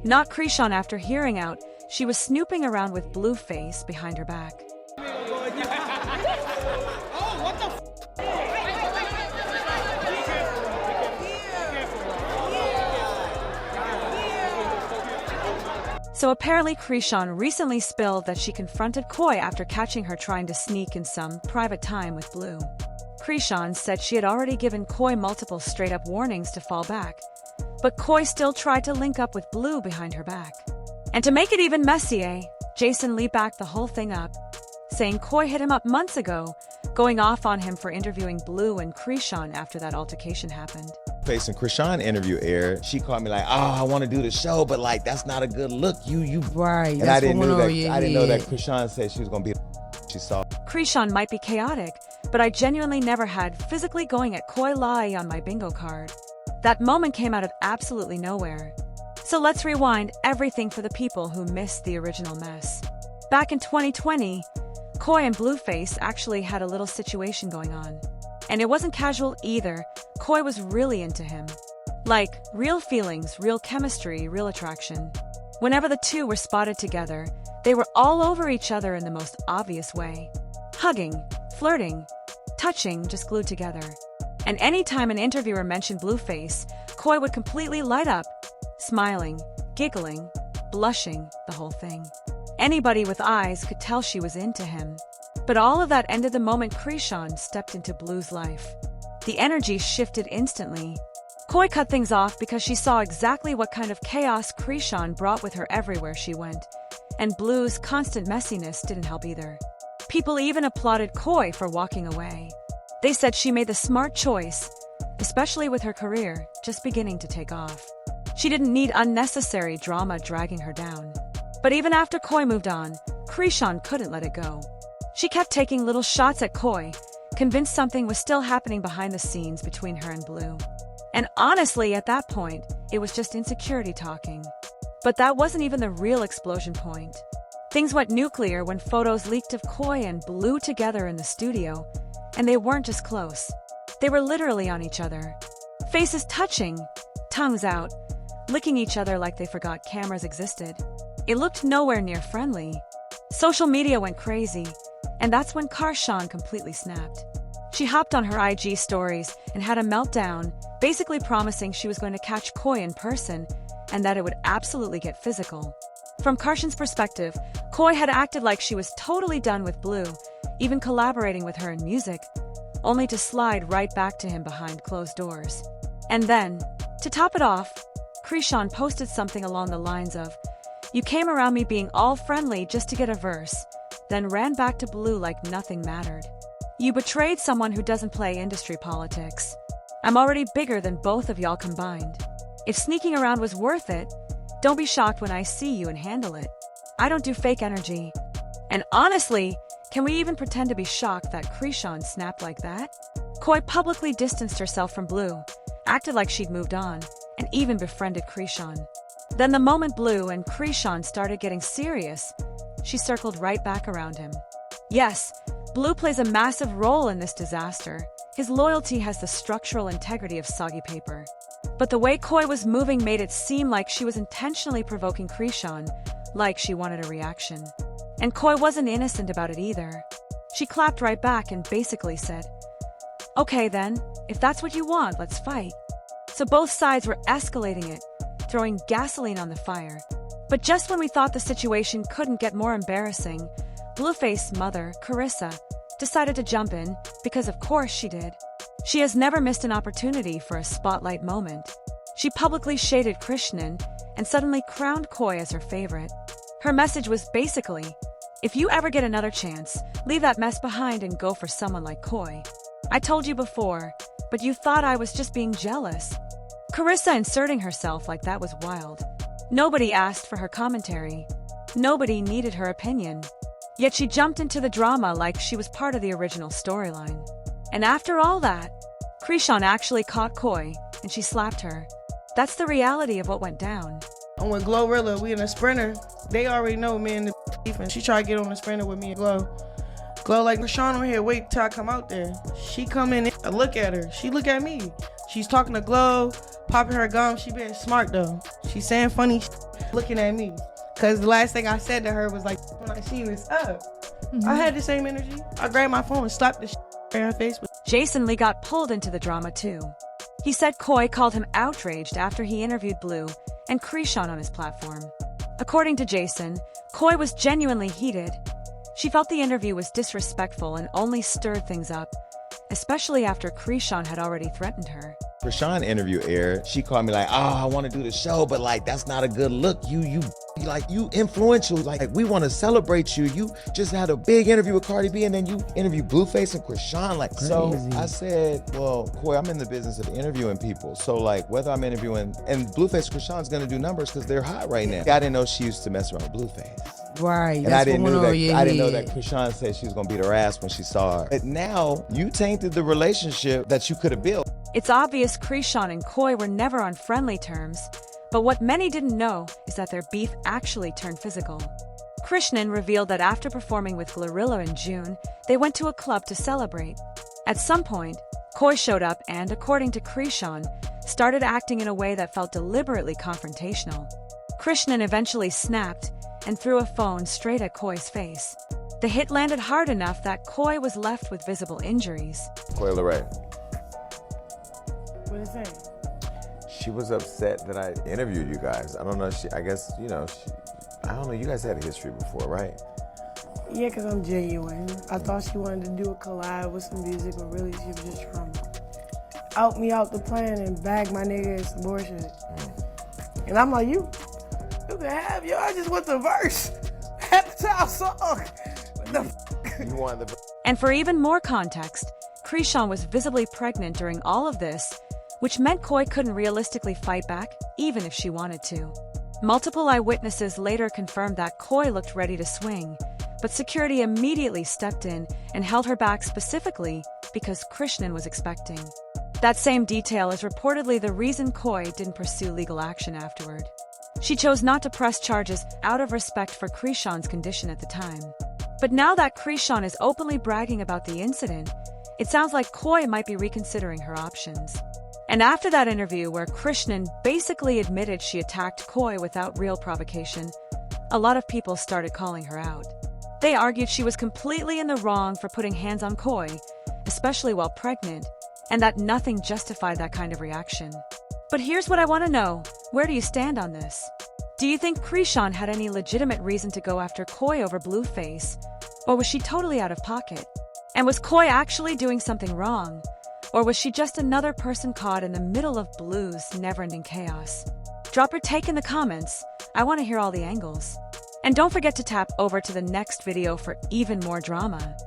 Not Chrisean. After hearing out, she was snooping around with Blueface behind her back. So apparently Chrisean recently spilled that she confronted Coi after catching her trying to sneak in some private time with Blue. Chrisean said she had already given Coi multiple straight-up warnings to fall back, but Coi still tried to link up with Blue behind her back. And to make it even messier, Jason Lee backed the whole thing up, saying Coi hit him up months ago, going off on him for interviewing Blue and Chrisean after that altercation happened. Blueface and Chrisean interview aired. She called me like, "Oh, I want to do the show, but like that's not a good look. You right." And I didn't know that. I didn't know that Chrisean said she was gonna be. She saw. Chrisean might be chaotic, but I genuinely never had physically going at Coi Leray on my bingo card. That moment came out of absolutely nowhere. So let's rewind everything for the people who missed the original mess. Back in 2020, Coi and Blueface actually had a little situation going on. And it wasn't casual either. Coi was really into him. Like, real feelings, real chemistry, real attraction. Whenever the two were spotted together, they were all over each other in the most obvious way. Hugging, flirting, touching, just glued together. And anytime an interviewer mentioned Blueface, Coi would completely light up, smiling, giggling, blushing, the whole thing. Anybody with eyes could tell she was into him. But all of that ended the moment Chrisean stepped into Blue's life. The energy shifted instantly. Coi cut things off because she saw exactly what kind of chaos Chrisean brought with her everywhere she went. And Blue's constant messiness didn't help either. People even applauded Coi for walking away. They said she made the smart choice, especially with her career just beginning to take off. She didn't need unnecessary drama dragging her down. But even after Coi moved on, Chrisean couldn't let it go. She kept taking little shots at Coi, convinced something was still happening behind the scenes between her and Blue. And honestly, at that point, it was just insecurity talking. But that wasn't even the real explosion point. Things went nuclear when photos leaked of Coi and Blue together in the studio, and they weren't just close. They were literally on each other. Faces touching, tongues out, licking each other like they forgot cameras existed. It looked nowhere near friendly. Social media went crazy. And that's when Chrisean completely snapped. She hopped on her IG stories and had a meltdown, basically promising she was going to catch Coi in person and that it would absolutely get physical. From Chrisean's perspective, Coi had acted like she was totally done with Blue, even collaborating with her in music, only to slide right back to him behind closed doors. And then, to top it off, Chrisean posted something along the lines of, "You came around me being all friendly just to get a verse, then ran back to Blue like nothing mattered. You betrayed someone who doesn't play industry politics. I'm already bigger than both of y'all combined. If sneaking around was worth it, don't be shocked when I see you and handle it. I don't do fake energy." And honestly, can we even pretend to be shocked that Chrisean snapped like that? Coi publicly distanced herself from Blue, acted like she'd moved on, and even befriended Chrisean. Then the moment Blue and Chrisean started getting serious, she circled right back around him. Yes, Blue plays a massive role in this disaster. His loyalty has the structural integrity of soggy paper. But the way Coi was moving made it seem like she was intentionally provoking Chrisean, like she wanted a reaction. And Coi wasn't innocent about it either. She clapped right back and basically said, "Okay then, if that's what you want, let's fight." So both sides were escalating it, throwing gasoline on the fire. But just when we thought the situation couldn't get more embarrassing, Blueface's mother, Carissa, decided to jump in, because of course she did. She has never missed an opportunity for a spotlight moment. She publicly shaded Chrisean and suddenly crowned Coi as her favorite. Her message was basically, if you ever get another chance, leave that mess behind and go for someone like Coi. I told you before, but you thought I was just being jealous. Carissa inserting herself like that was wild. Nobody asked for her commentary. Nobody needed her opinion. Yet she jumped into the drama like she was part of the original storyline. And after all that, Chrisean actually caught Coi, and she slapped her. That's the reality of what went down. And with Glorilla, we in a sprinter. They already know me and the beef, and she tried to get on the sprinter with me and Glow. Glow like, "Chrisean on here, wait till I come out there." She come in, I look at her. She look at me. She's talking to Glow. popping her gum. She being smart though. She saying funny looking at me. Cause the last thing I said to her was like, when I see you, it's up. I had the same energy. I grabbed my phone and slapped the in her face. Jason Lee got pulled into the drama too. He said Coi called him outraged after he interviewed Blue and Chrisean on his platform. According to Jason, Coi was genuinely heated. She felt the interview was disrespectful and only stirred things up, especially after Chrisean had already threatened her. Chrisean interview aired. She called me like, oh, I want to do the show, but like, that's not a good look. You influential. Like, we want to celebrate you. You just had a big interview with Cardi B, and then you interview Blueface and Chrisean. Like, crazy. So I said, well, Coi, I'm in the business of interviewing people. So like, whether I'm interviewing, and Blueface Chrisean's going to do numbers because they're hot right now. I didn't know she used to mess around with Blueface. Right. And I didn't know that Chrisean said she was going to beat her ass when she saw her. But now you tainted the relationship that you could have built. It's obvious Chrisean and Coi were never on friendly terms, but what many didn't know is that their beef actually turned physical. Chrisean revealed that after performing with Glorilla in June, they went to a club to celebrate. At some point, Coi showed up and, according to Chrisean, started acting in a way that felt deliberately confrontational. Chrisean eventually snapped and threw a phone straight at Coi's face. The hit landed hard enough that Coi was left with visible injuries. Coi Leray. What is it? She was upset that I interviewed you guys. I don't know. I guess, I don't know. You guys had a history before, right? Yeah, because I'm genuine. I thought she wanted to do a collab with some music, but really she was just trying to out me out the plan and bag my nigga and some bullshit. And I'm like, you can have yo. I just want the verse. Half the time song. What the You want the And for even more context, Chrisean was visibly pregnant during all of this, which meant Coi couldn't realistically fight back, even if she wanted to. Multiple eyewitnesses later confirmed that Coi looked ready to swing, but security immediately stepped in and held her back specifically because Chrisean was expecting. That same detail is reportedly the reason Coi didn't pursue legal action afterward. She chose not to press charges out of respect for Chrisean's condition at the time. But now that Chrisean is openly bragging about the incident, it sounds like Coi might be reconsidering her options. And after that interview where Chrisean basically admitted she attacked Coi without real provocation, a lot of people started calling her out. They argued she was completely in the wrong for putting hands on Coi, especially while pregnant, and that nothing justified that kind of reaction. But here's what I want to know. Where do you stand on this? Do you think Chrisean had any legitimate reason to go after Coi over Blueface? Or was she totally out of pocket? And was Coi actually doing something wrong? Or was she just another person caught in the middle of Blue's never-ending chaos? Drop your take in the comments. I want to hear all the angles. And don't forget to tap over to the next video for even more drama.